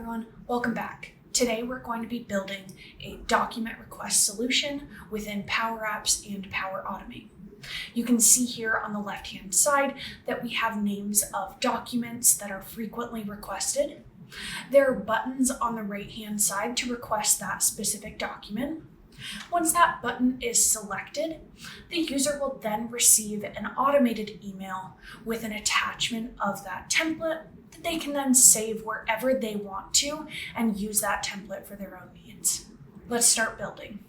everyone, welcome back. Today we're going to be building a document request solution within Power Apps and Power Automate. You can see here on the left-hand side that we have names of documents that are frequently requested. There are buttons on the right-hand side to request that specific document. Once that button is selected, the user will then receive an automated email with an attachment of that template that they can then save wherever they want to and use that template for their own needs. Let's start building.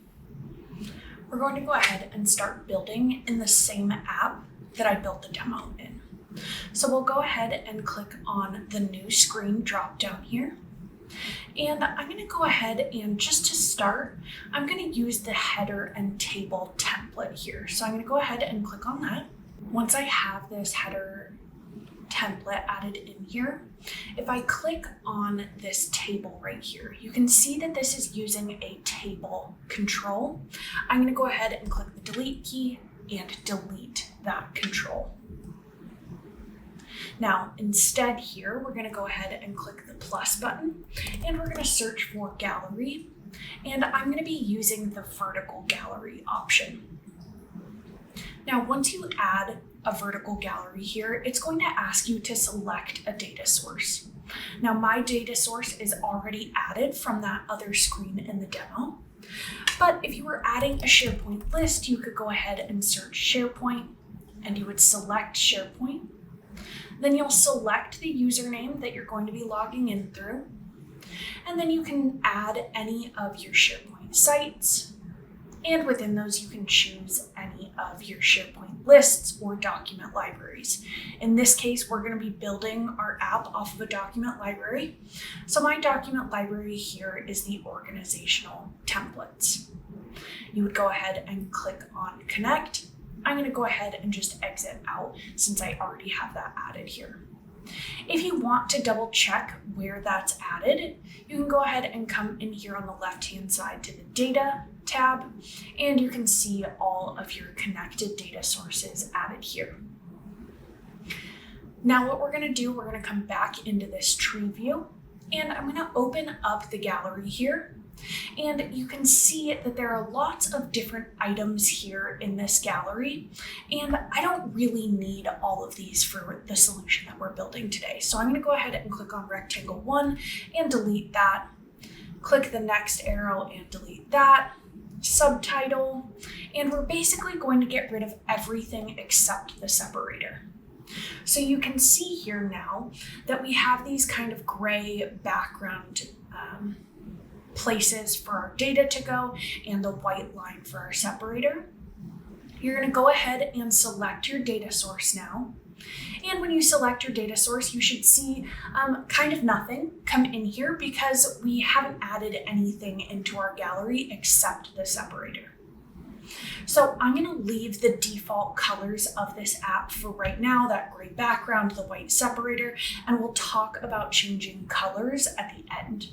We're going to go ahead and start building in the same app that I built the demo in. So we'll go ahead and click on the new screen drop down here. And I'm going to go ahead and just to start, I'm going to use the header and table template here. So I'm going to go ahead and click on that. Once I have this header template added in here, if I click on this table right here, you can see that this is using a table control. I'm going to go ahead and click the delete key and delete that control. Now, instead here, we're going to go ahead and click the plus button, and we're going to search for gallery, and I'm going to be using the vertical gallery option. Now, once you add a vertical gallery here, it's going to ask you to select a data source. Now, my data source is already added from that other screen in the demo, but if you were adding a SharePoint list, you could go ahead and search SharePoint, and you would select SharePoint. Then you'll select the username that you're going to be logging in through. And then you can add any of your SharePoint sites. And within those, you can choose any of your SharePoint lists or document libraries. In this case, we're going to be building our app off of a document library. So my document library here is the organizational templates. You would go ahead and click on Connect. I'm going to go ahead and just exit out since I already have that added here. If you want to double check where that's added, you can go ahead and come in here on the left-hand side to the Data tab, and you can see all of your connected data sources added here. Now what we're going to do, we're going to come back into this tree view, and I'm going to open up the gallery here. And you can see that there are lots of different items here in this gallery, and I don't really need all of these for the solution that we're building today. So I'm going to go ahead and click on rectangle 1 and delete that. Click the next arrow and delete that. Subtitle, and we're basically going to get rid of everything except the separator. So you can see here now that we have these kind of gray background places for our data to go and the white line for our separator. You're going to go ahead and select your data source now. And when you select your data source, you should see kind of nothing come in here because we haven't added anything into our gallery except the separator. So I'm going to leave the default colors of this app for right now, that gray background, the white separator, and we'll talk about changing colors at the end.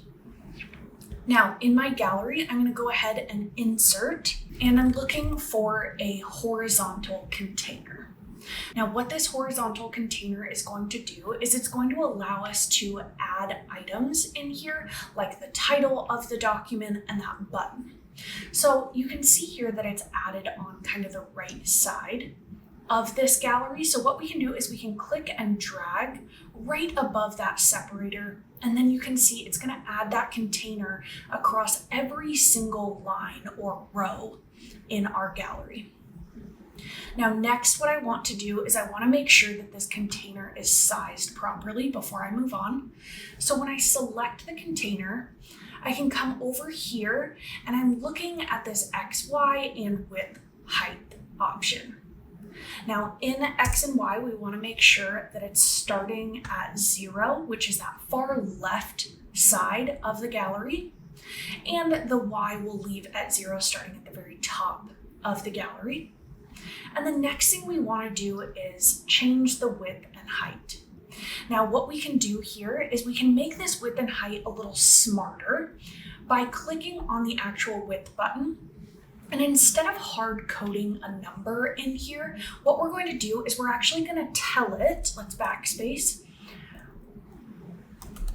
Now, in my gallery, I'm going to go ahead and insert, and I'm looking for a horizontal container. Now, what this horizontal container is going to do is it's going to allow us to add items in here, like the title of the document and that button. So you can see here that it's added on kind of the right side of this gallery. So what we can do is we can click and drag right above that separator, and then you can see it's going to add that container across every single line or row in our gallery. Now next, what I want to do is I want to make sure that this container is sized properly before I move on. So when I select the container, I can come over here and I'm looking at this X, Y, and width height option. Now in X and Y, we want to make sure that it's starting at 0, which is that far left side of the gallery, and the Y will leave at 0 starting at the very top of the gallery. And the next thing we want to do is change the width and height. Now what we can do here is we can make this width and height a little smarter by clicking on the actual width button. And instead of hard coding a number in here, what we're going to do is we're actually going to tell it, let's backspace,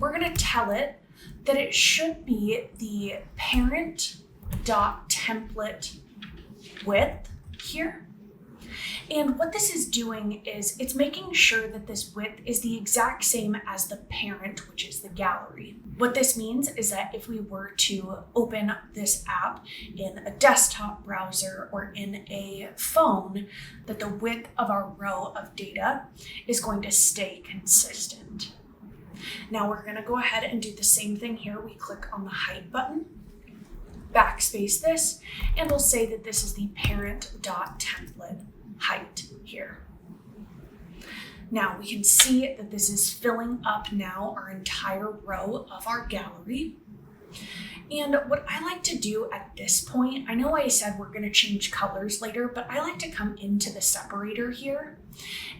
we're going to tell it that it should be the parent.template width here. And what this is doing is it's making sure that this width is the exact same as the parent, which is the gallery. What this means is that if we were to open this app in a desktop browser or in a phone, that the width of our row of data is going to stay consistent. Now we're going to go ahead and do the same thing here. We click on the height button, backspace this, and we'll say that this is the parent.template height here. Now we can see that this is filling up now our entire row of our gallery. And what I like to do at this point, I know I said we're going to change colors later, but I like to come into the separator here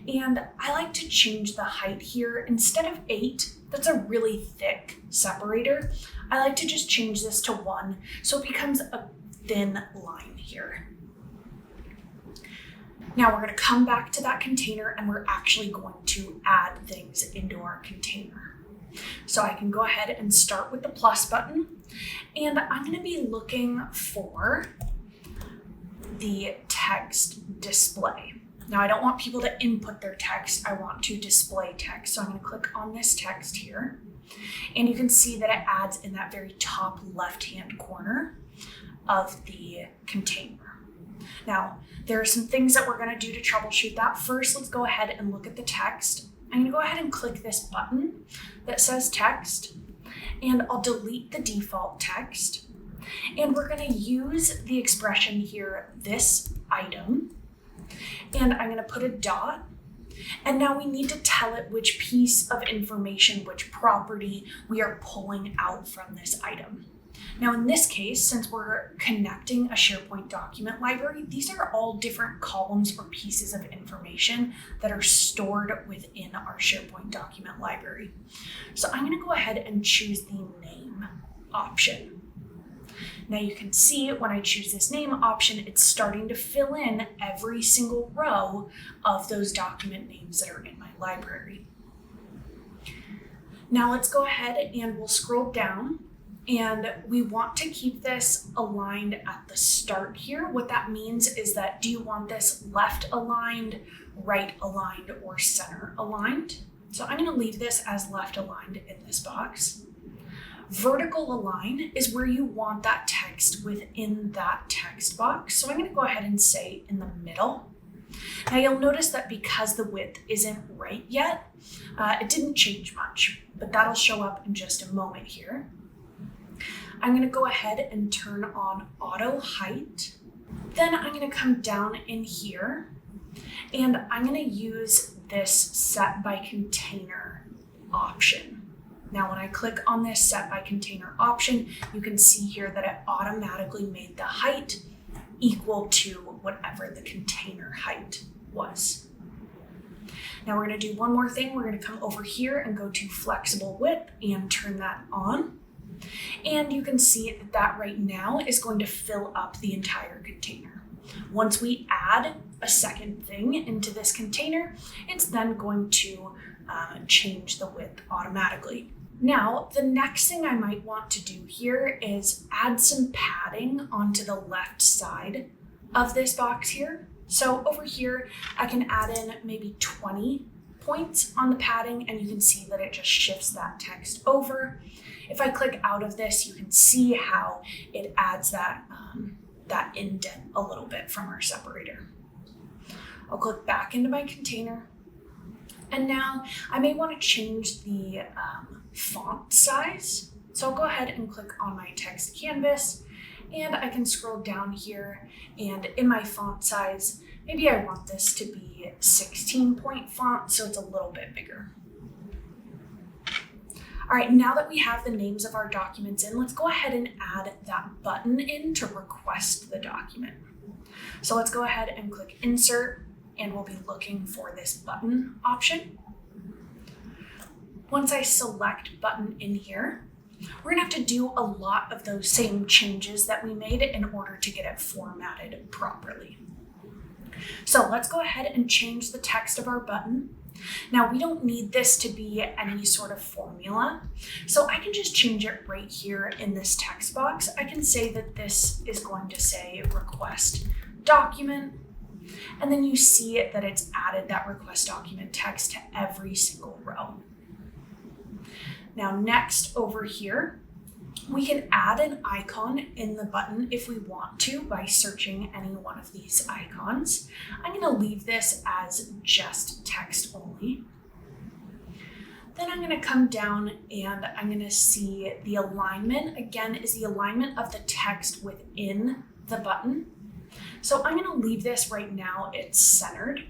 and I like to change the height here. Instead of 8, that's a really thick separator, I like to just change this to 1 so it becomes a thin line here. Now we're going to come back to that container and we're actually going to add things into our container. So I can go ahead and start with the plus button, and I'm going to be looking for the text display. Now I don't want people to input their text, I want to display text. So I'm going to click on this text here, and you can see that it adds in that very top left-hand corner of the container. Now, there are some things that we're going to do to troubleshoot that. First, let's go ahead and look at the text. I'm going to go ahead and click this button that says text, and I'll delete the default text. And we're going to use the expression here, this item, and I'm going to put a dot. And now we need to tell it which piece of information, which property we are pulling out from this item. Now in this case, since we're connecting a SharePoint document library, these are all different columns or pieces of information that are stored within our SharePoint document library. So I'm going to go ahead and choose the name option. Now you can see when I choose this name option, it's starting to fill in every single row of those document names that are in my library. Now let's go ahead and we'll scroll down. And we want to keep this aligned at the start here. What that means is that, do you want this left aligned, right aligned, or center aligned? So I'm going to leave this as left aligned in this box. Vertical align is where you want that text within that text box. So I'm going to go ahead and say in the middle. Now you'll notice that because the width isn't right yet, it didn't change much, but that'll show up in just a moment here. I'm going to go ahead and turn on auto height. Then I'm going to come down in here and I'm going to use this set by container option. Now when I click on this set by container option, you can see here that it automatically made the height equal to whatever the container height was. Now we're going to do one more thing. We're going to come over here and go to flexible width and turn that on. And you can see that right now is going to fill up the entire container. Once we add a second thing into this container, it's then going to change the width automatically. Now, the next thing I might want to do here is add some padding onto the left side of this box here. So over here, I can add in maybe 20 points on the padding, and you can see that it just shifts that text over. If I click out of this, you can see how it adds that indent a little bit from our separator. I'll click back into my container. And now I may want to change the font size. So I'll go ahead and click on my text canvas, and I can scroll down here, and in my font size, maybe I want this to be 16-point font, so it's a little bit bigger. All right, now that we have the names of our documents in, let's go ahead and add that button in to request the document. So let's go ahead and click Insert, and we'll be looking for this button option. Once I select button in here, we're gonna have to do a lot of those same changes that we made in order to get it formatted properly. So let's go ahead and change the text of our button. Now we don't need this to be any sort of formula, so I can just change it right here in this text box. I can say that this is going to say request document, and then you see that it's added that request document text to every single row. Now next over here, we can add an icon in the button if we want to by searching any one of these icons. I'm going to leave this as just text only. Then I'm going to come down and I'm going to see the alignment. Again, is the alignment of the text within the button. So I'm going to leave this right now, it's centered.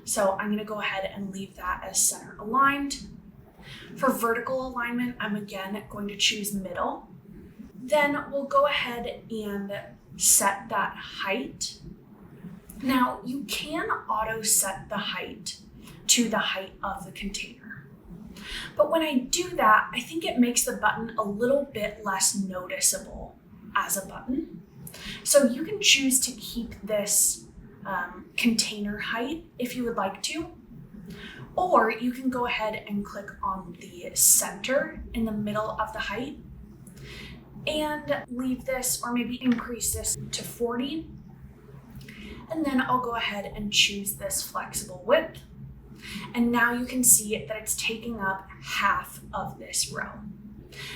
So I'm going to go ahead and leave that as center aligned. For vertical alignment, I'm again going to choose middle. Then we'll go ahead and set that height. Now you can auto set the height to the height of the container. But when I do that, I think it makes the button a little bit less noticeable as a button. So you can choose to keep this container height if you would like to, or you can go ahead and click on the center in the middle of the height and leave this, or maybe increase this to 40. And then I'll go ahead and choose this flexible width. And now you can see that it's taking up half of this row.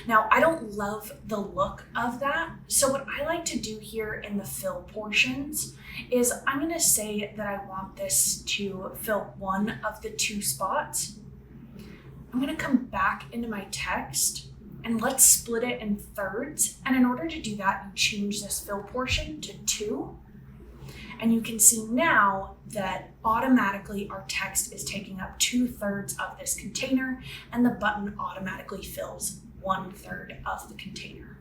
Now, I don't love the look of that. So what I like to do here in the fill portions is I'm going to say that I want this to fill one of the two spots. I'm going to come back into my text and let's split it in thirds. And in order to do that, you change this fill portion to 2. And you can see now that automatically our text is taking up 2/3 of this container, and the button automatically fills 1/3 of the container.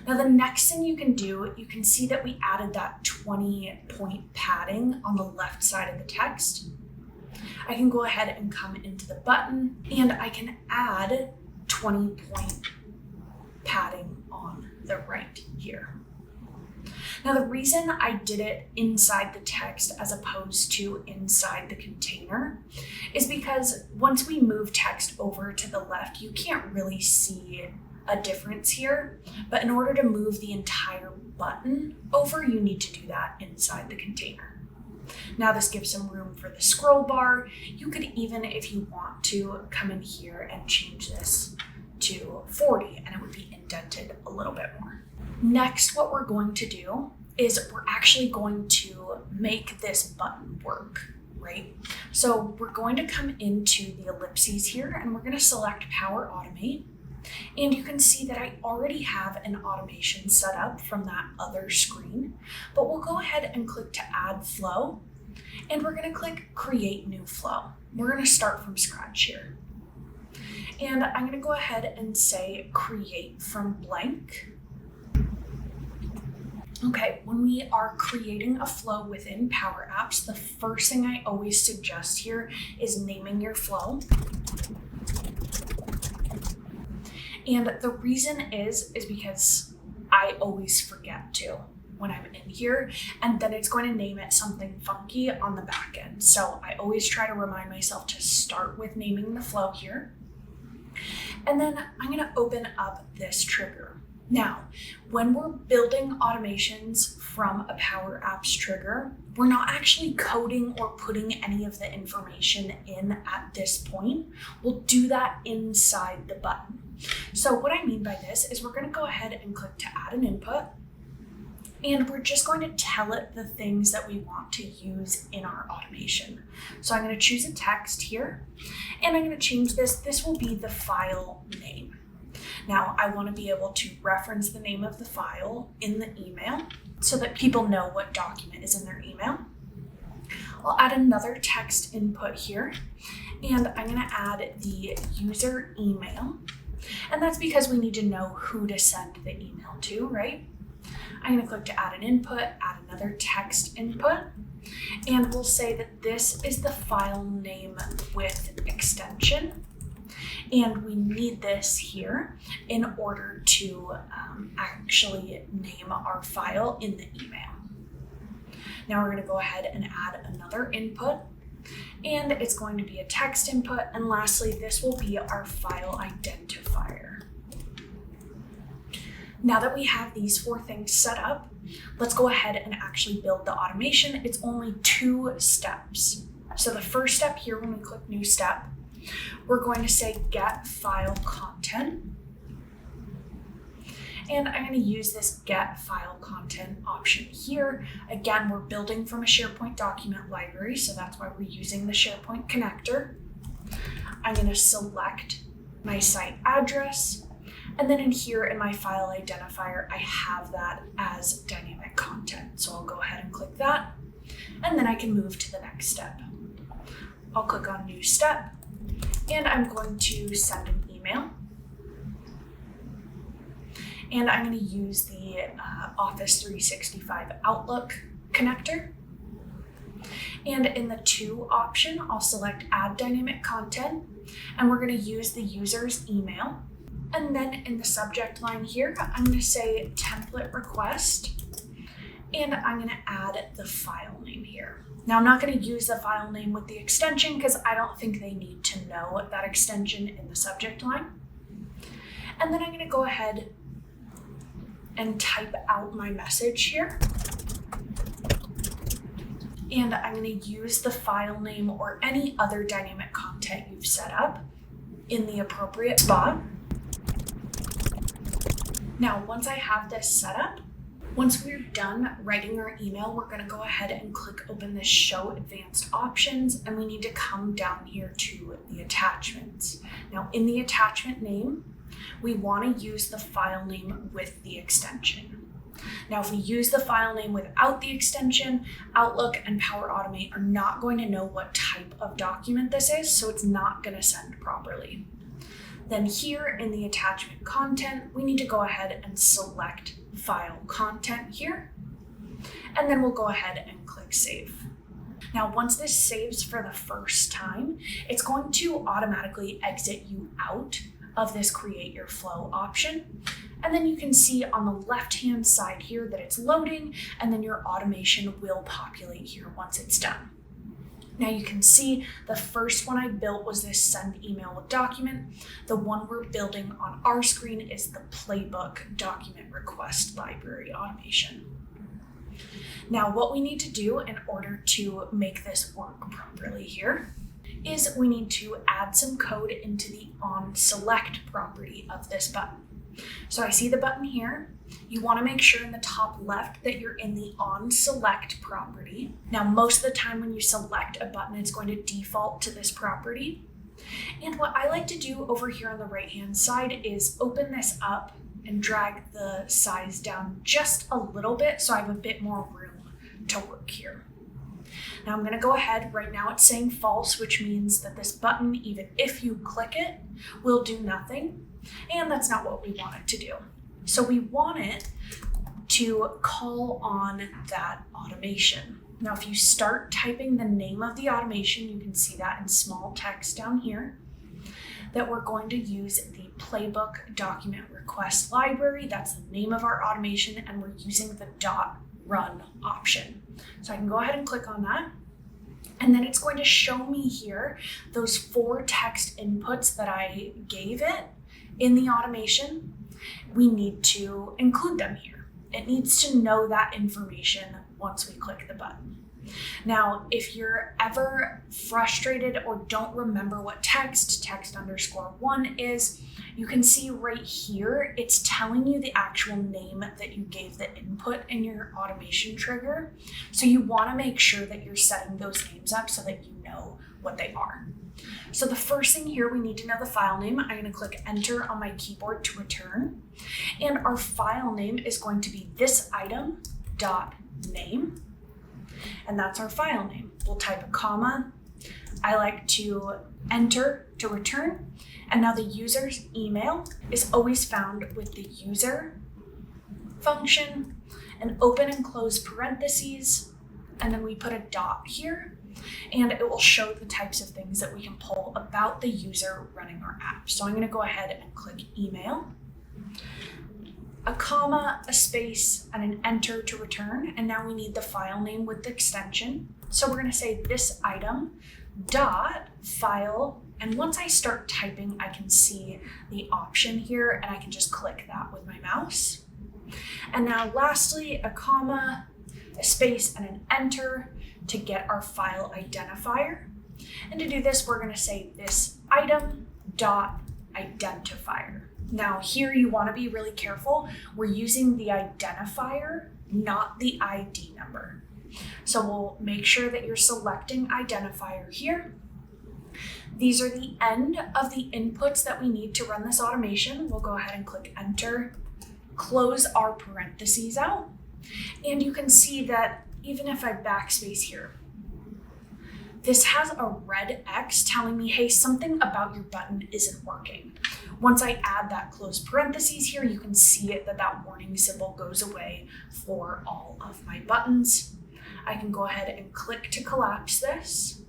Now the next thing you can do, you can see that we added that 20-point padding on the left side of the text. I can go ahead and come into the button and I can add 20-point padding on the right here. Now the reason I did it inside the text as opposed to inside the container is because once we move text over to the left, you can't really see a difference here. But in order to move the entire button over, you need to do that inside the container. Now this gives some room for the scroll bar. You could even, if you want to, come in here and change this to 40 and it would be indented a little bit more. Next, what we're going to do is we're actually going to make this button work, right? So we're going to come into the ellipses here and we're going to select Power Automate. And you can see that I already have an automation set up from that other screen, but we'll go ahead and click to add flow. And we're going to click create new flow. We're going to start from scratch here. And I'm going to go ahead and say create from blank. Okay, when we are creating a flow within Power Apps, the first thing I always suggest here is naming your flow. And the reason is because I always forget to when I'm in here, and then it's going to name it something funky on the back end. So I always try to remind myself to start with naming the flow here. And then I'm going to open up this trigger. Now, when we're building automations from a Power Apps trigger, we're not actually coding or putting any of the information in at this point. We'll do that inside the button. So what I mean by this is we're going to go ahead and click to add an input, and we're just going to tell it the things that we want to use in our automation. So I'm going to choose a text here, and I'm going to change this. This will be the file name. Now, I want to be able to reference the name of the file in the email so that people know what document is in their email. I'll add another text input here, and I'm going to add the user email. And that's because we need to know who to send the email to, right? I'm going to click to add an input, add another text input, and we'll say that this is the file name with extension. And we need this here in order to actually name our file in the email. Now we're going to go ahead and add another input. And it's going to be a text input. And lastly, this will be our file identifier. Now that we have these 4 things set up, let's go ahead and actually build the automation. It's only 2 steps. So the first step here, when we click new step, we're going to say get file content. And I'm going to use this get file content option here. Again, we're building from a SharePoint document library, so that's why we're using the SharePoint connector. I'm going to select my site address, and then in here in my file identifier, I have that as dynamic content. So I'll go ahead and click that, and then I can move to the next step. I'll click on new step, and I'm going to send an email. And I'm going to use the Office 365 Outlook connector. And in the to option, I'll select add dynamic content, and we're going to use the user's email. And then in the subject line here, I'm going to say template request, and I'm going to add the file name here. Now I'm not going to use the file name with the extension because I don't think they need to know that extension in the subject line. And then I'm going to go ahead and type out my message here. And I'm going to use the file name or any other dynamic content you've set up in the appropriate spot. Now, once I have this set up, once we're done writing our email, we're going to go ahead and click open this show advanced options, and we need to come down here to the attachments. Now, in the attachment name, we want to use the file name with the extension. Now, if we use the file name without the extension, Outlook and Power Automate are not going to know what type of document this is, so it's not going to send properly. Then here in the attachment content, we need to go ahead and select file content here, and then we'll go ahead and click save. Now, once this saves for the first time, it's going to automatically exit you out of this create your flow option. And then you can see on the left-hand side here that it's loading, and then your automation will populate here once it's done. Now you can see the first one I built was this send email with document. The one we're building on our screen is the playbook document request library automation. Now what we need to do in order to make this work properly here is we need to add some code into the onSelect property of this button. So I see the button here. You want to make sure in the top left that you're in the onSelect property. Now, most of the time when you select a button, it's going to default to this property. And what I like to do over here on the right-hand side is open this up and drag the size down just a little bit so I have a bit more room to work here. Now I'm going to go ahead. Right now it's saying false, which means that this button, even if you click it, will do nothing. And that's not what we want it to do. So we want it to call on that automation. Now, if you start typing the name of the automation, you can see that in small text down here, that we're going to use the playbook document request library. That's the name of our automation, and we're using the .run option. So I can go ahead and click on that. And then it's going to show me here those 4 text inputs that I gave it in the automation. We need to include them here. It needs to know that information once we click the button. Now, if you're ever frustrated or don't remember what text_1 is, you can see right here, it's telling you the actual name that you gave the input in your automation trigger. So you want to make sure that you're setting those names up so that you know what they are. So the first thing here, we need to know the file name. I'm going to click enter on my keyboard to return. And our file name is going to be this item.name. And that's our file name. We'll type a comma. I like to enter to return. And now the user's email is always found with the user function, and open and close parentheses. And then we put a dot here, and it will show the types of things that we can pull about the user running our app. So I'm going to go ahead and click email, a comma, a space, and an enter to return. And now we need the file name with the extension. So we're going to say this item dot file, and once I start typing, I can see the option here, and I can just click that with my mouse. And now lastly, a comma, a space, and an enter to get our file identifier. And to do this, we're going to say this item dot identifier. Now here you want to be really careful. We're using the identifier, not the ID number. So we'll make sure that you're selecting identifier here. These are the end of the inputs that we need to run this automation. We'll go ahead and click enter, close our parentheses out. And you can see that even if I backspace here, this has a red X telling me, hey, something about your button isn't working. Once I add that closed parentheses here, you can see it that warning symbol goes away for all of my buttons. I can go ahead and click to collapse this.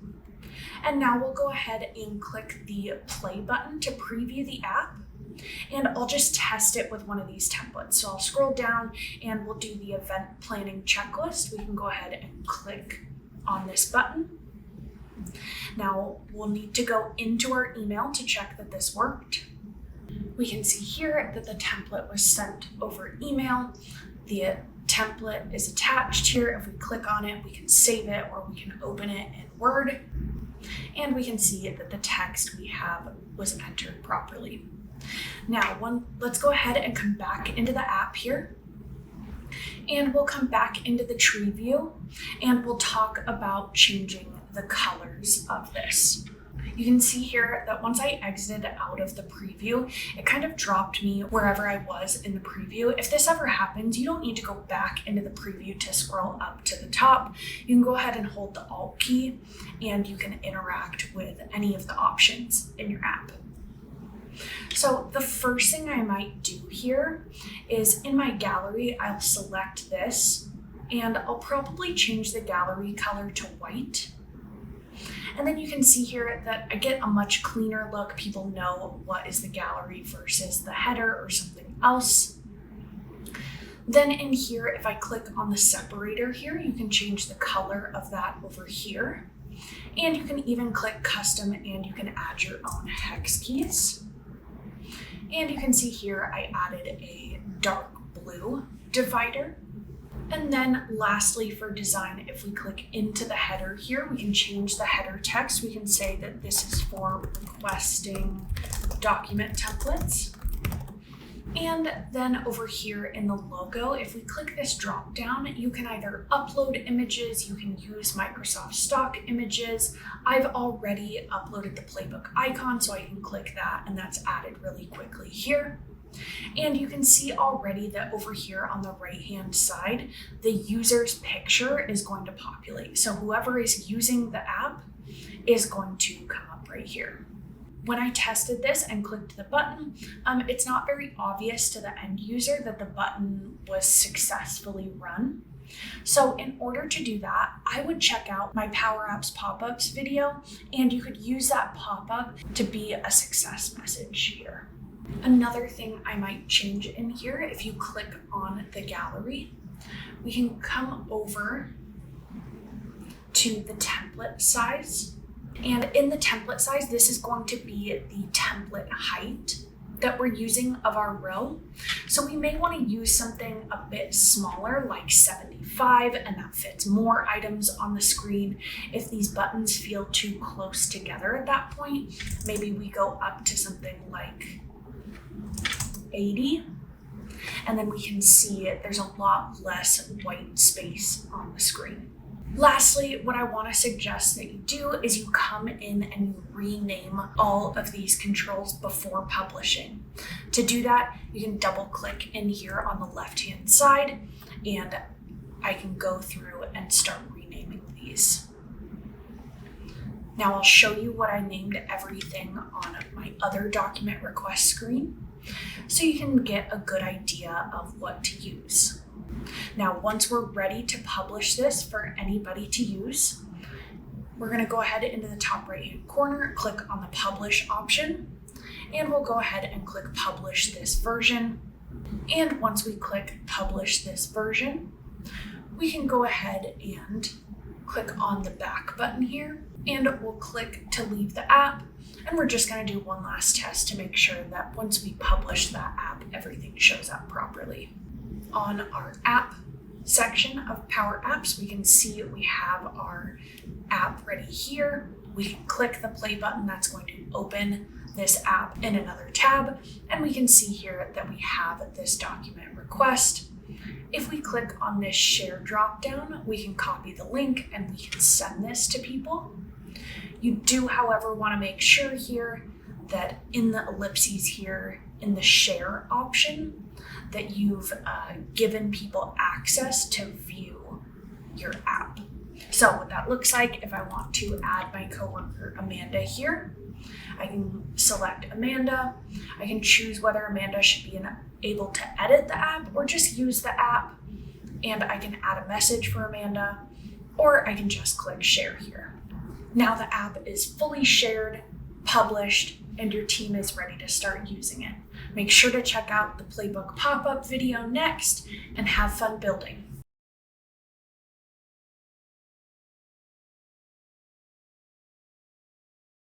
And now we'll go ahead and click the play button to preview the app. And I'll just test it with one of these templates. So I'll scroll down and we'll do the event planning checklist. We can go ahead and click on this button. Now we'll need to go into our email to check that this worked. We can see here that the template was sent over email. The template is attached here. If we click on it, we can save it or we can open it in Word. And we can see that the text we have was entered properly. Now, let's go ahead and come back into the app here. And we'll come back into the tree view and we'll talk about changing the colors of this. You can see here that once I exited out of the preview, it kind of dropped me wherever I was in the preview. If this ever happens, you don't need to go back into the preview to scroll up to the top. You can go ahead and hold the Alt key and you can interact with any of the options in your app. So the first thing I might do here is in my gallery, I'll select this and I'll probably change the gallery color to white. And then you can see here that I get a much cleaner look. People know what is the gallery versus the header or something else. Then in here, if I click on the separator here, you can change the color of that over here. And you can even click custom and you can add your own hex keys. And you can see here, I added a dark blue divider. And then lastly for design, if we click into the header here, we can change the header text. We can say that this is for requesting document templates. And then over here in the logo, if we click this drop down, you can either upload images, you can use Microsoft stock images. I've already uploaded the playbook icon, so I can click that and that's added really quickly here. And you can see already that over here on the right-hand side, the user's picture is going to populate. So whoever is using the app is going to come up right here. When I tested this and clicked the button, it's not very obvious to the end user that the button was successfully run. So in order to do that, I would check out my Power Apps pop-ups video, and you could use that pop-up to be a success message here. Another thing I might change in here, if you click on the gallery, we can come over to the template size. And in the template size, this is going to be the template height that we're using of our row. So we may want to use something a bit smaller, like 75, and that fits more items on the screen. If these buttons feel too close together at that point, maybe we go up to something like 80, and then we can see there's a lot less white space on the screen. Lastly, what I want to suggest that you do is you come in and you rename all of these controls before publishing. To do that, you can double click in here on the left-hand side, and I can go through and start renaming these. Now I'll show you what I named everything on my other document request screen, so you can get a good idea of what to use. Now, once we're ready to publish this for anybody to use, we're going to go ahead into the top right-hand corner, click on the publish option, and we'll go ahead and click publish this version. And once we click publish this version, we can go ahead and click on the back button here, and we'll click to leave the app. And we're just going to do one last test to make sure that once we publish that app, everything shows up properly. On our app section of Power Apps, we can see we have our app ready here. We can click the play button. That's going to open this app in another tab. And we can see here that we have this document request. If we click on this share dropdown, we can copy the link and we can send this to people. You do, however, want to make sure here that in the ellipses here in the share option that you've given people access to view your app. So what that looks like, if I want to add my coworker Amanda here, I can select Amanda. I can choose whether Amanda should be able to edit the app or just use the app, and I can add a message for Amanda, or I can just click share here. Now the app is fully shared, published, and your team is ready to start using it. Make sure to check out the playbook pop-up video next and have fun building.